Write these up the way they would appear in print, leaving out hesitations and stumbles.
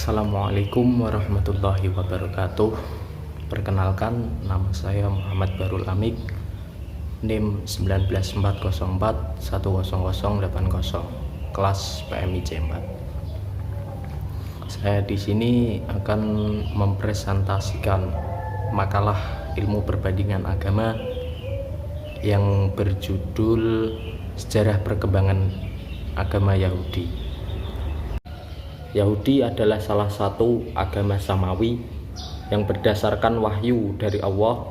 Assalamualaikum warahmatullahi wabarakatuh. Perkenalkan, nama saya Muhammad Barul Amik, NIM 19404100080, kelas PMIC 4. Saya di sini akan mempresentasikan makalah ilmu perbandingan agama yang berjudul Sejarah Perkembangan Agama Yahudi. Yahudi adalah salah satu agama samawi yang berdasarkan wahyu dari Allah.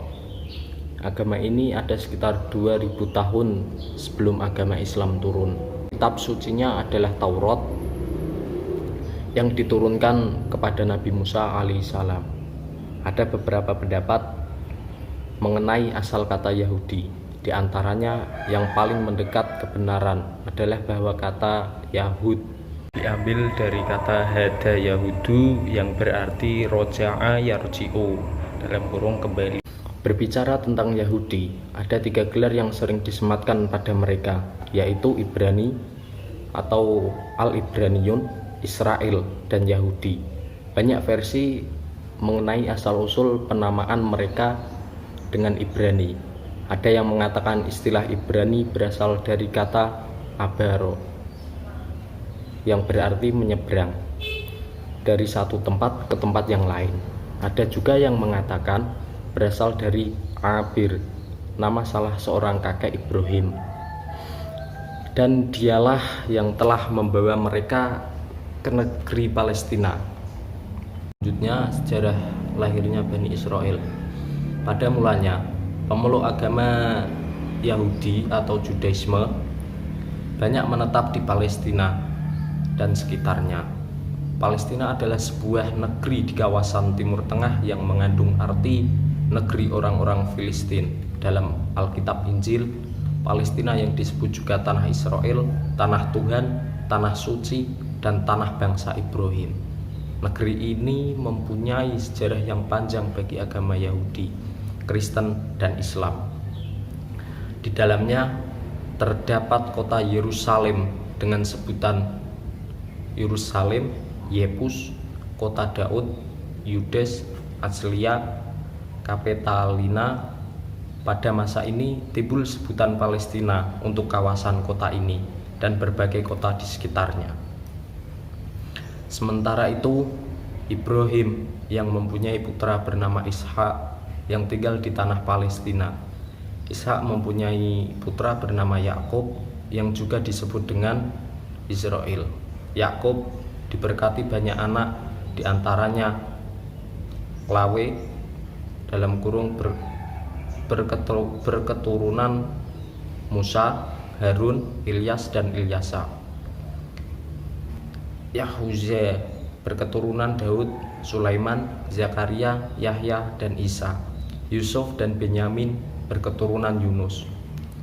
Agama ini ada sekitar 2000 tahun sebelum agama Islam turun. Kitab sucinya adalah Taurat yang diturunkan kepada Nabi Musa alaihissalam. Ada beberapa pendapat mengenai asal kata Yahudi. Di antaranya yang paling mendekat kebenaran adalah bahwa kata Yahud diambil dari kata hada yahudu yang berarti roja'a yarji'u, dalam kurung kembali. Berbicara tentang Yahudi, ada 3 gelar yang sering disematkan pada mereka, yaitu Ibrani atau Al-Ibraniyun, Israel, dan Yahudi. Banyak versi mengenai asal-usul penamaan mereka dengan Ibrani. Ada yang mengatakan istilah Ibrani berasal dari kata abaro, yang berarti menyeberang dari satu tempat ke tempat yang lain. Ada juga yang mengatakan berasal dari Abir, nama salah seorang kakek Ibrahim, dan dialah yang telah membawa mereka ke negeri Palestina. Selanjutnya, sejarah lahirnya Bani Israel. Pada mulanya, pemeluk agama Yahudi atau Judaisme banyak menetap di Palestina dan sekitarnya. Palestina adalah sebuah negeri di kawasan Timur Tengah yang mengandung arti negeri orang-orang Filistin. Dalam Alkitab Injil, Palestina yang disebut juga tanah Israel, tanah Tuhan, tanah suci, dan tanah bangsa Ibrahim. Negeri ini mempunyai sejarah yang panjang bagi agama Yahudi, Kristen, dan Islam. Di dalamnya terdapat kota Yerusalem dengan sebutan Yerusalem, Yebus, kota Daud, Yudes, Azlia, Kapetalina. Pada masa ini timbul sebutan Palestina untuk kawasan kota ini dan berbagai kota di sekitarnya. Sementara itu, Ibrahim yang mempunyai putra bernama Ishak yang tinggal di tanah Palestina. Ishak mempunyai putra bernama Yakub yang juga disebut dengan Israel. Yakub diberkati banyak anak, diantaranya Lawe dalam kurung berketurunan Musa, Harun, Ilyas, dan Ilyasa. Yahuze berketurunan Daud, Sulaiman, Zakaria, Yahya, dan Isa. Yusuf dan Benyamin berketurunan Yunus.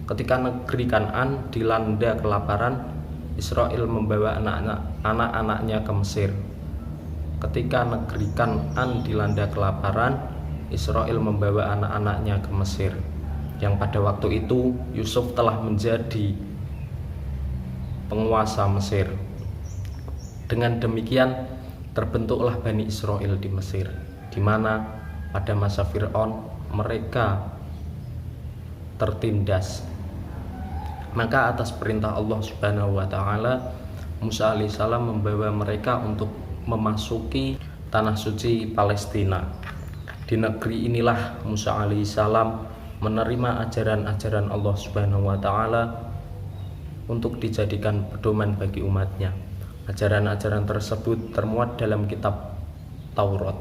Ketika negeri Kan'an dilanda kelaparan, Israel membawa anak-anaknya ke Mesir. Ketika negeri Kan'an dilanda kelaparan, Israel membawa anak-anaknya ke Mesir, yang pada waktu itu Yusuf telah menjadi penguasa Mesir. Dengan demikian terbentuklah Bani Israel di Mesir, di mana pada masa Fir'aun mereka tertindas. Maka atas perintah Allah Subhanahu wa taala, Musa alaihissalam membawa mereka untuk memasuki tanah suci Palestina. Di negeri inilah Musa alaihissalam menerima ajaran-ajaran Allah Subhanahu wa taala untuk dijadikan pedoman bagi umatnya. Ajaran-ajaran tersebut termuat dalam kitab Taurat,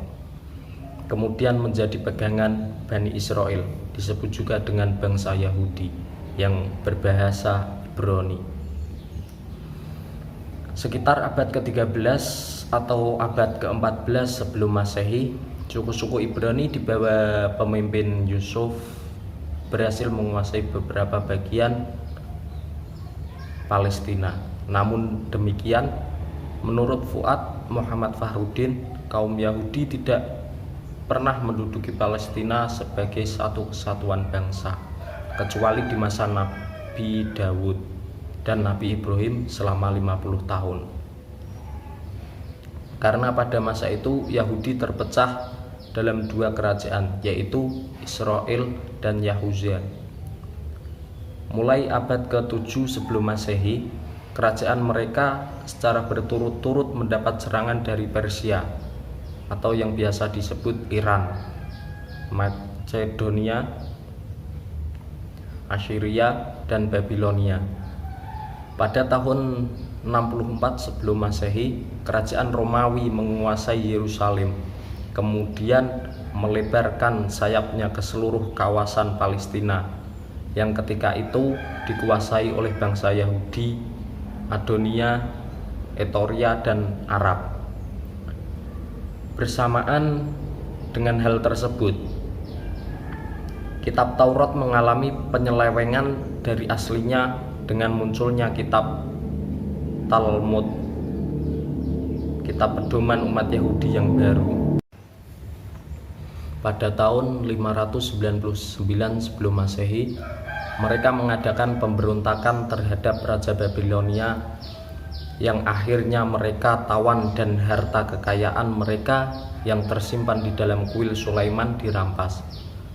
kemudian menjadi pegangan Bani Israel, disebut juga dengan bangsa Yahudi yang berbahasa Ibrani. Sekitar abad ke-13 atau abad ke-14 sebelum Masehi, suku-suku Ibrani di bawah pemimpin Yusuf berhasil menguasai beberapa bagian Palestina. Namun demikian, menurut Fuad Muhammad Fahrudin, kaum Yahudi tidak pernah menduduki Palestina sebagai satu kesatuan bangsa, kecuali di masa Nabi Daud dan Nabi Ibrahim selama 50 tahun. karena pada masa itu Yahudi terpecah dalam dua kerajaan, yaitu Israel dan Yahuza. Mulai abad ke-7 sebelum Masehi, kerajaan mereka secara berturut-turut mendapat serangan dari Persia atau yang biasa disebut Iran, Macedonia, Assyria, dan Babilonia. Pada tahun 64 sebelum Masehi, kerajaan Romawi menguasai Yerusalem, kemudian melebarkan sayapnya ke seluruh kawasan Palestina yang ketika itu dikuasai oleh bangsa Yahudi, Adonia, Etoria, dan Arab. Bersamaan dengan hal tersebut, kitab Taurat mengalami penyelewengan dari aslinya dengan munculnya kitab Talmud, kitab pedoman umat Yahudi yang baru. Pada tahun 599 sebelum Masehi, mereka mengadakan pemberontakan terhadap Raja Babilonia yang akhirnya mereka tawan dan harta kekayaan mereka yang tersimpan di dalam kuil Sulaiman dirampas.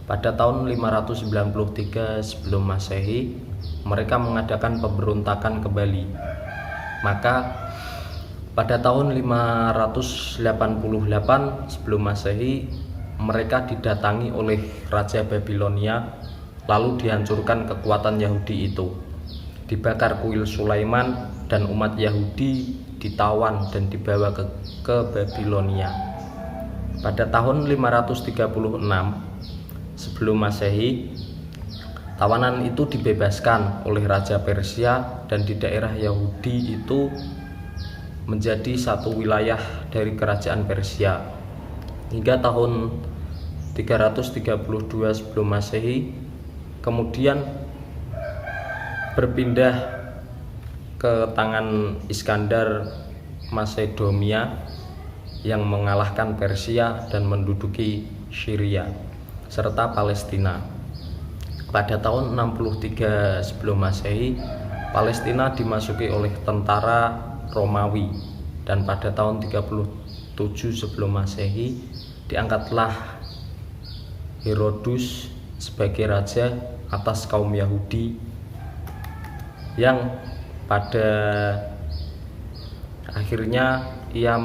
Pada tahun 593 sebelum Masehi, mereka mengadakan pemberontakan kembali. Maka pada tahun 588 sebelum Masehi, mereka didatangi oleh Raja Babilonia, lalu dihancurkan kekuatan Yahudi itu. Dibakar kuil Sulaiman dan umat Yahudi ditawan dan dibawa ke Babilonia. Pada tahun 536 sebelum Masehi, tawanan itu dibebaskan oleh Raja Persia dan di daerah Yahudi itu menjadi satu wilayah dari kerajaan Persia. Hingga tahun 332 sebelum Masehi, kemudian berpindah ke tangan Iskandar Masedonia yang mengalahkan Persia dan menduduki Syria serta Palestina. Pada tahun 63 sebelum Masehi, Palestina dimasuki oleh tentara Romawi, dan pada tahun 37 sebelum Masehi diangkatlah Herodus sebagai raja atas kaum Yahudi yang pada akhirnya ia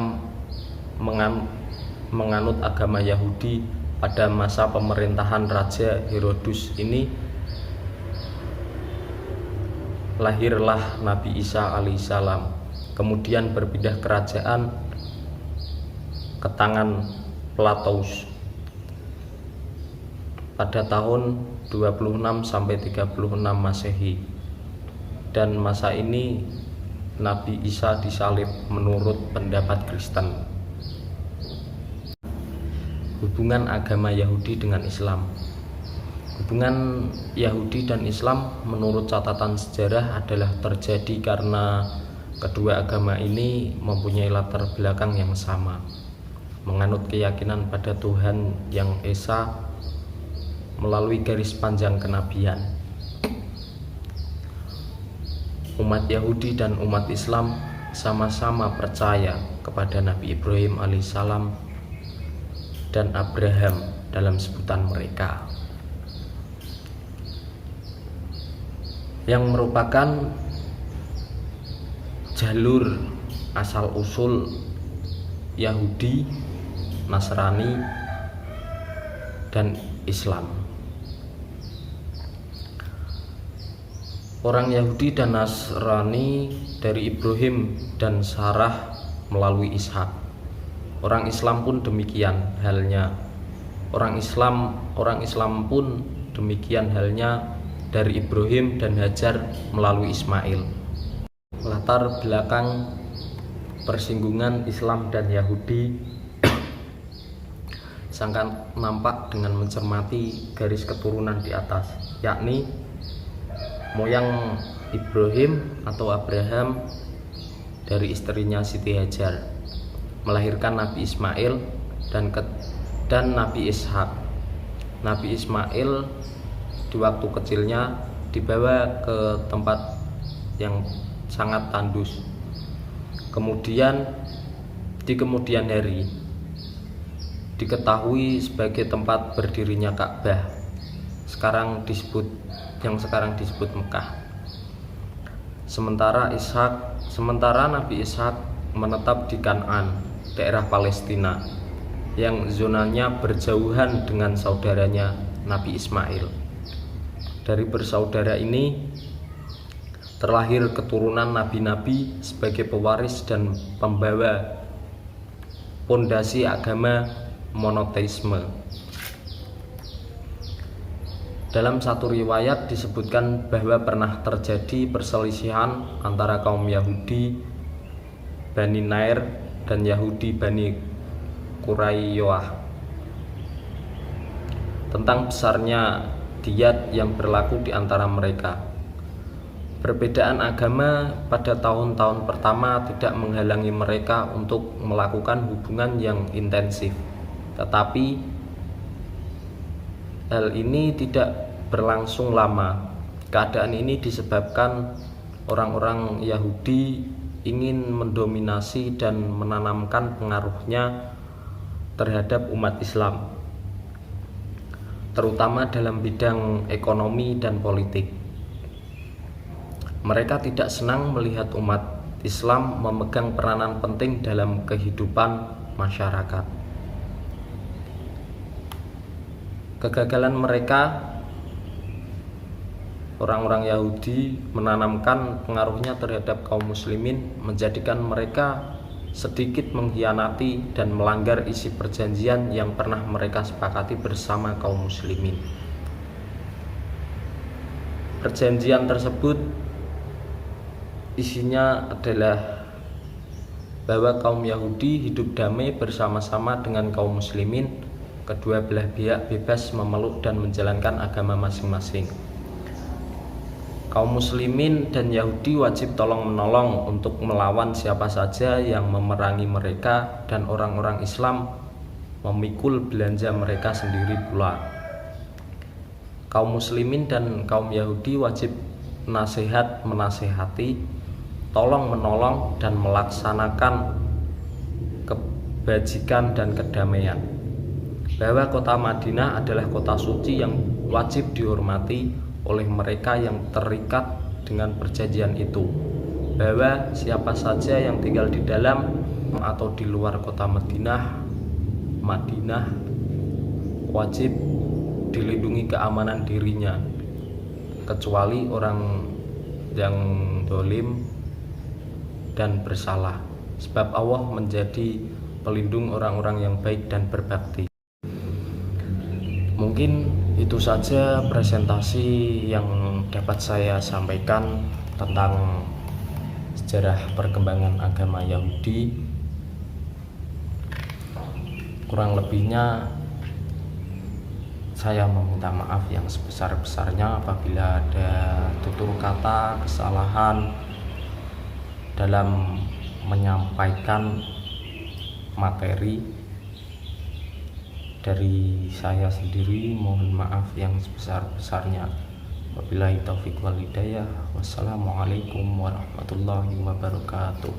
menganut agama Yahudi. Pada masa pemerintahan Raja Herodus ini lahirlah Nabi Isa alaihissalam, kemudian berpindah kerajaan ke tangan Platus pada tahun 26 sampai 36 Masehi. Dan masa ini Nabi Isa disalib menurut pendapat Kristen. Hubungan agama Yahudi dengan Islam. Hubungan Yahudi dan Islam menurut catatan sejarah adalah terjadi karena kedua agama ini mempunyai latar belakang yang sama, menganut keyakinan pada Tuhan yang Esa melalui garis panjang kenabian. Umat Yahudi dan umat Islam sama-sama percaya kepada Nabi Ibrahim alaihissalam dan Abraham dalam sebutan mereka, yang merupakan jalur asal-usul Yahudi, Nasrani, dan Islam. Orang Yahudi dan Nasrani dari Ibrahim dan Sarah melalui Ishak. Orang Islam pun demikian halnya. Orang Islam pun demikian halnya dari Ibrahim dan Hajar melalui Ismail. Latar belakang persinggungan Islam dan Yahudi sangat nampak dengan mencermati garis keturunan di atas, yakni moyang Ibrahim atau Abraham dari istrinya Siti Hajar melahirkan Nabi Ismail dan Nabi Ishak. Nabi Ismail di waktu kecilnya dibawa ke tempat yang sangat tandus. Kemudian Di kemudian hari diketahui sebagai tempat berdirinya Ka'bah, yang sekarang disebut Mekah. Sementara Nabi Ishak menetap di Kan'an, daerah Palestina, yang zonanya berjauhan dengan saudaranya Nabi Ismail. Dari bersaudara ini terlahir keturunan nabi-nabi sebagai pewaris dan pembawa pondasi agama monoteisme. Dalam satu riwayat disebutkan bahwa pernah terjadi perselisihan antara kaum Yahudi Bani Nair dan Yahudi Bani Quraisyah tentang besarnya diyat yang berlaku di antara mereka. Perbedaan agama pada tahun-tahun pertama tidak menghalangi mereka untuk melakukan hubungan yang intensif. Tetapi hal ini tidak berlangsung lama. Keadaan ini disebabkan orang-orang Yahudi ingin mendominasi dan menanamkan pengaruhnya terhadap umat Islam, terutama dalam bidang ekonomi dan politik. Mereka tidak senang melihat umat Islam memegang peranan penting dalam kehidupan masyarakat. Kegagalan mereka, orang-orang Yahudi, menanamkan pengaruhnya terhadap kaum muslimin menjadikan mereka sedikit mengkhianati dan melanggar isi perjanjian yang pernah mereka sepakati bersama kaum muslimin. Perjanjian tersebut isinya adalah bahwa kaum Yahudi hidup damai bersama-sama dengan kaum muslimin. Kedua belah pihak bebas memeluk dan menjalankan agama masing-masing. Kaum muslimin dan Yahudi wajib tolong-menolong untuk melawan siapa saja yang memerangi mereka, dan orang-orang Islam memikul belanja mereka sendiri pula. Kaum muslimin dan kaum Yahudi wajib menasehati, tolong-menolong, dan melaksanakan kebajikan dan kedamaian. Bahwa kota Madinah adalah kota suci yang wajib dihormati oleh mereka yang terikat dengan perjanjian itu. Bahwa siapa saja yang tinggal di dalam atau di luar kota Madinah wajib dilindungi keamanan dirinya, kecuali orang yang dolim dan bersalah, sebab Allah menjadi pelindung orang-orang yang baik dan berbakti. Mungkin itu saja presentasi yang dapat saya sampaikan tentang sejarah perkembangan agama Yahudi. Kurang lebihnya saya meminta maaf yang sebesar-besarnya apabila ada tutur kata kesalahan dalam menyampaikan materi. Dari saya sendiri mohon maaf yang sebesar-besarnya. Wabillahi taufiq wal hidayah. Wassalamualaikum warahmatullahi wabarakatuh.